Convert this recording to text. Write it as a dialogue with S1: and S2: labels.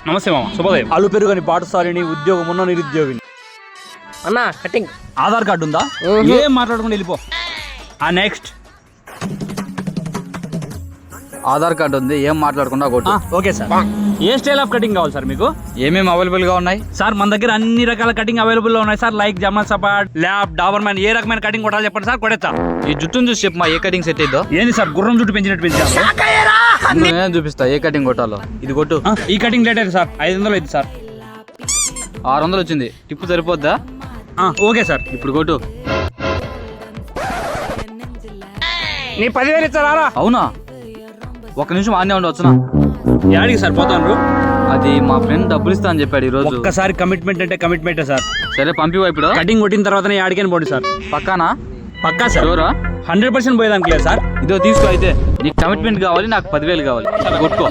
S1: నమస్తే మామ, శుభోదయం. అల్లు పెరుగని పాఠశాలని ఉద్యోగం ఉన్న నిరుద్యోగిని.
S2: అన్న కటింగ్
S1: ఆధార్ కార్డు ఉందా? ఏం మాట్లాడకుండా వెళ్ళిపో. నెక్స్ట్
S3: ఆధార్ కార్డు ఉంది, ఏం మాట్లాడకుండా కొట్టు.
S1: Okay sir. A style of cutting కావాలి సార్ మీకు?
S3: ఏమేమి అవైలబుల్ గా ఉన్నాయి
S1: సార్? మన దగ్గర అన్ని రకాల కటింగ్ అవైలబుల్ లో ఉన్నాయి సార్. లైక్ జమల్ సపాట్, ల్యాబ్, డాబర్ మ్యాన్, ఏ రకమైన కటింగ్ కొట్టాలి చెప్పండి సార్, కొడేస్తా.
S3: ఈ జుట్టును చూసి చెప్పు, ఏ కటింగ్ సెట్ అయిందో.
S1: ఏంది సార్ గుర్రం జుట్టు పెంచినట్టు పెంచారు?
S3: నేను చూపిస్తా ఏ కటింగ్ కొట్టాలో. ఇది కొట్టు.
S1: ఈ కటింగ్ రేట్ అయితే సార్ 500 అయితే సార్.
S3: 600 వచ్చింది, టిప్పు సరిపోద్దా?
S1: Okay sir.
S3: ఇప్పుడు కొట్టు.
S1: నీ 10,000 ఇస్తారా?
S3: అవునా, ఒక నిమిషం ఆనే ఉండి వచ్చునా.
S1: యాడికి సార్ పోతాను?
S3: అది మా ఫ్రెండ్ డబ్బులు ఇస్తా అని చెప్పాడు ఈ రోజు.
S1: ఒక్కసారి కమిట్మెంట్ అంటే కమిట్మెంటే సార్.
S3: సరే పంపివా ఇప్పుడు.
S1: కటింగ్ కొట్టిన తర్వాతనే యాడికని పోండి సార్.
S3: పక్కానా?
S1: పక్కా సార్. 100% పోయేదానికి లేదు సార్.
S3: ఇదో తీసుకో. అయితే నీకు కమిట్మెంట్ కావాలి, నాకు 10,000 కావాలి. కొట్టుకో.